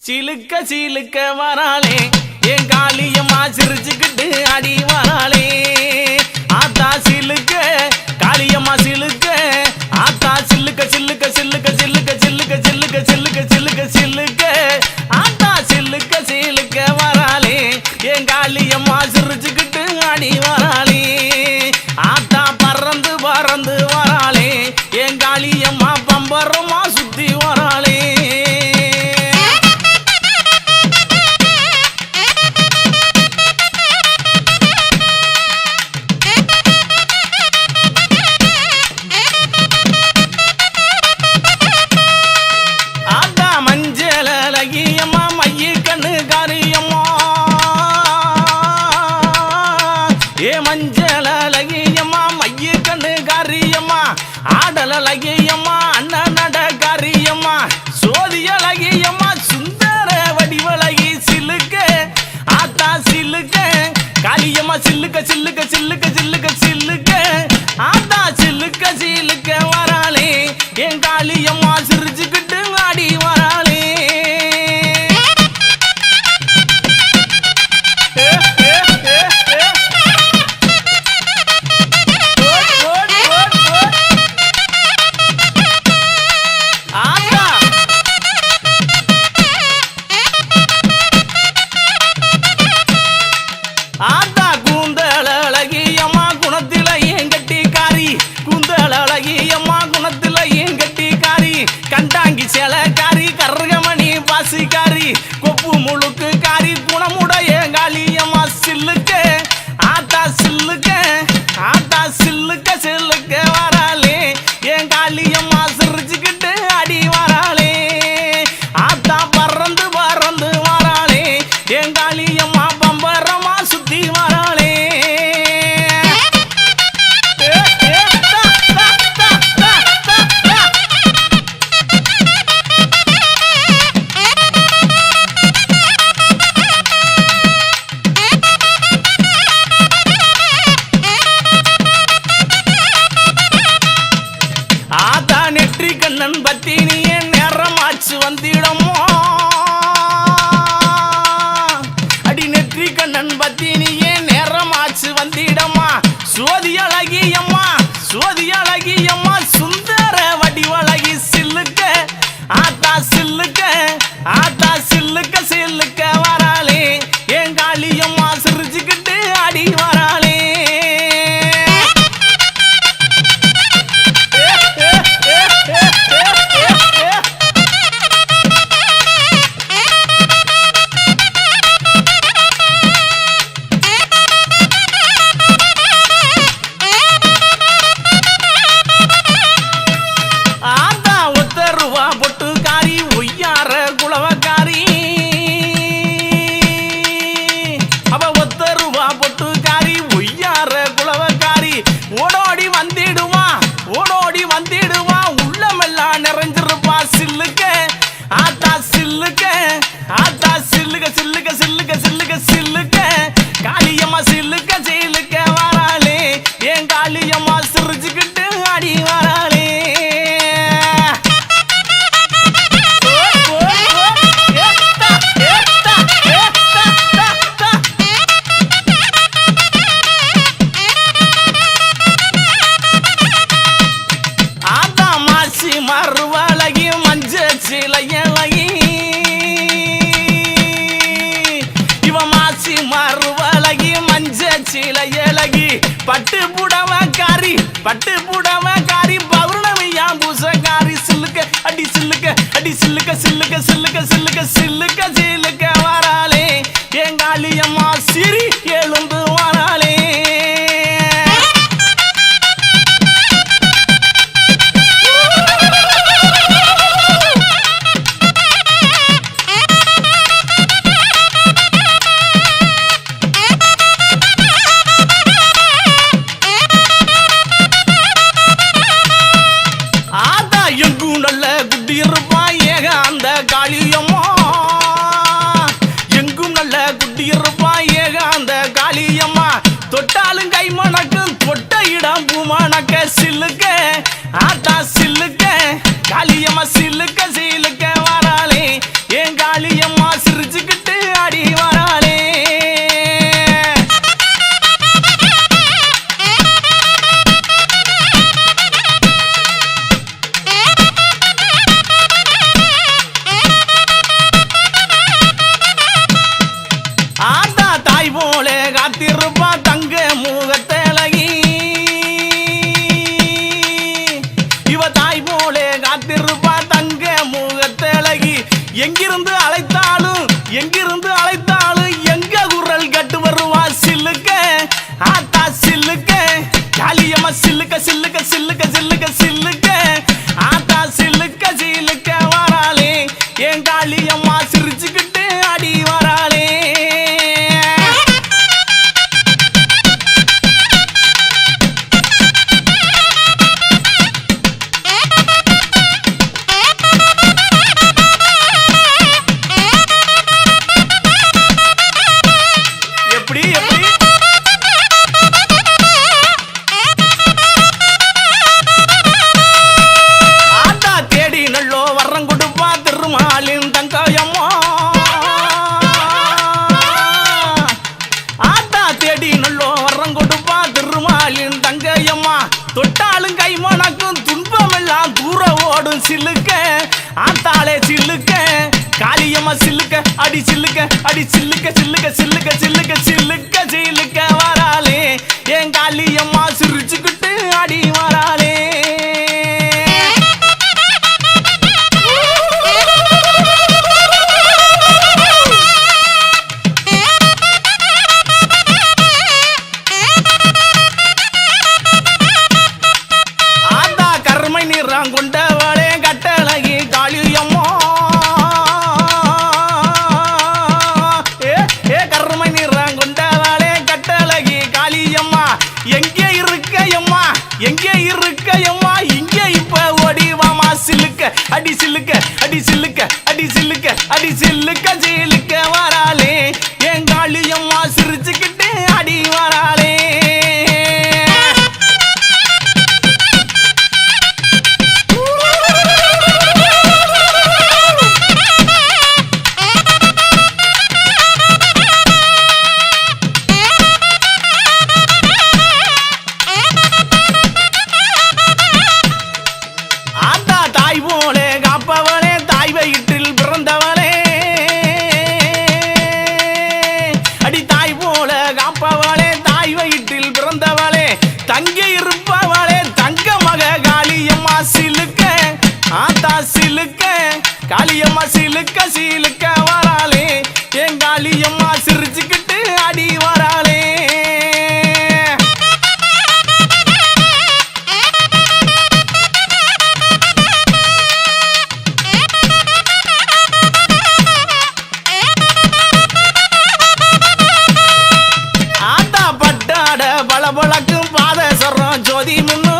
சிலுக்க சிலுக்க வராளே என் காளியம்மா சிரிச்சுக்கிட்டு அடி வராளே ஆத்தா சிலுக்க காளியம்மா சிலுக்க ஆத்தா சில்லுக்க சில்லுக்க சில்லுக்க சில்லுக்க சில்லுக்க சில்லுக்க சில்லுக்க சில்லுக்க சில்லுக்க ஆத்தா சில்லுக்க சிலுக்க வராளே என் காளியம்மா சிரிச்சுக்கிட்டு அடி வராளே ஆத்தா பறந்து பறந்து வராளே என் காளியம்மா பம்பரமா சுத்தி வராளே ஆடலகியம்மா அண்ணன் நடக்காரியம்மா சோதியலகியம்மா சுந்தர வடிவலகி சிலுக்க ஆத்தா சிலுக்க காளியம்மா சில்லுக்க சில்லுக்க சில்லுக்க சில்லுக்க சில்லுக்க ஆத்தா சில்லுக்க சிலுக்க வராளே என் காளியம்மா சிரிச்சுக்கிட்டு ஆடி வராளே சேலக்காரி கருகமணி பாசிக்காரி கொப்பு முழுக்கு காரி குணமுடைய காளியம்மா சில்லுக்க ஆத்தா சில்லுக்க ஆத்தா சில்லுக்க சில்லுக்க வராளே என் காளியம்மா சிரிச்சுக்கிட்டு அடி வராளே ஆத்தா பறந்து பறந்து வராளே என் காளியம்மா பம்பரமா சுத்தி வராளே கண்ணன் பத்தினியே நேரமாச்சு வந்திடமோ அடி நெற்றி கண்ணன் பத்தினியே நேரமாச்சு வந்திடமா சோதியழகியம்மா சோதியழகியம்மா சுந்தர வடிவழகி சில்லுக்க ஆத்தா சில்லுக்க ஆத்தா சில்லுக்க சில்லுக்க வராளே என் காளியம்மா சிரிச்சுக்கிட்டு அடி வராளே ஓடோடி வந்திடுவா ஓடோடி வந்திடுவா உள்ளமெல்லாம் நிறைஞ்சிருப்பா சில்லுக்க ஆத்தா சில்லுக்க ஆத்தா சில்லுக்க சில்லுக்க சில்லுக்க சில்லுக்க சில்லுக்க காளியம்மா சில்லுக்க சில்லுக்க வராளே என் காளியம்மா சிரிச்சுக்கிட்டு அடி வராளே மறுவழகி மஞ்ச சிலையழகி இவ மாசி மறுவழகி மஞ்ச சிலையழகி பட்டு புடவக்காரி பட்டு புடவக்காரி பௌர்ணமியா பூசக்காரி சில்லுக்க அடி சில்லுக்க அடி சில்லுக்க சில்லுக்க சில்லுக்க சில்லுக்க சில்லுக்க சில்லுக்க வராளே என் காளியம்மா சிரி எழுந்து வராளே காளியம்மா எங்கும் நல்ல குட்டியிருப்பா ஏக அந்த காளியம்மா தொட்டாலும் கை மணக்கும் தொட்ட இடம் பூ மணக்க சில்லுக்க ஆத்தா சில்லுக்க காளியம்மா சில்லுக்க சில்லுக்க வராளே என் காளியம்மா எங்கிருந்து அழைத்தாலும் எங்க குரல் கட்டு வருவா சில்லுக்க ஆத்தா சில்லுக்க காளியம்மா சில்லுக்க சில்லுக்க சில்லுக்க சில்லுக்க சில்லுக்க ஆத்தா சில்லுக்க சில்லுக்க வராளே என் காளியம்மா சிரிச்சுக்கிட்டு அடி வராளே தொட்டாலும் கை மணக்கும் துன்பமெல்லாம் தூர ஓடும் சில்லுக்க ஆத்தாளே சில்லுக்க காளியம்மா சில்லுக்க அடி சில்லுக்க அடி சில்லுக்க சில்லுக்க சில்லுக்க சில்லுக்க சில்லுக்க சில்லுக்க வராளே என் காளியம்மா சிரிச்சுக்கிட்டு அடி வராளே கொண்டவளே கட்டழகி காளியம்மா கருமை நிறம் கொண்டவளே கட்டழகி காளியம்மா எங்கே இருக்கையம்மா இங்கே இப்ப ஓடிவாமா சில்லுக்க அடி சில்லுக்க அடி சில்லுக்க அடி சில்லுக்க அடி சில்லுக்க சில்லுக்க வராளே என் காளியம்மா சிரிச்சுக்கிட்டு அடி வராளே தங்கி இருப்பவளே தங்க மக காளியம்மா சிலுக்க ஆத்தா சிலுக்க காளியம்மா சிலுக்க சிலுக்க வராளே என் காளியம்மா சிரிச்சுக்கிட்டு அடி வராளே ஆத்தா பட்டாட பளபளக்கும் பாதசரம் ஜோதி முன்னு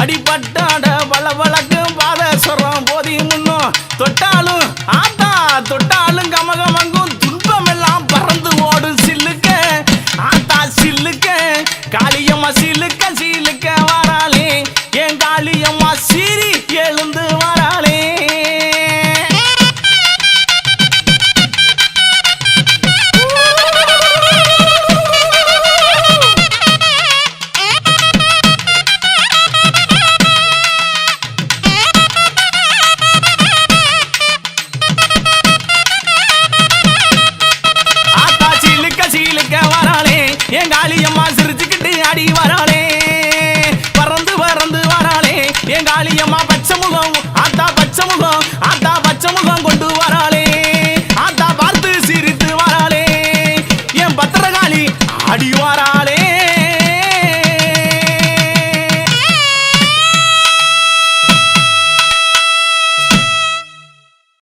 அடிப்பட்டாட பளபளக்கும் பாதசரம் போதி முன்னு தொட்டாலும் ஆத்தா தொட்டாலும் கமகமங்கும் துன்பமெல்லாம் பறந்து ஓடும் சில்லுக்க ஆத்தா சில்லுக்க காளியம்மா சில்லுக்க சில்லுக்க வராளே என் காளியம்மா சீரி எழுந்து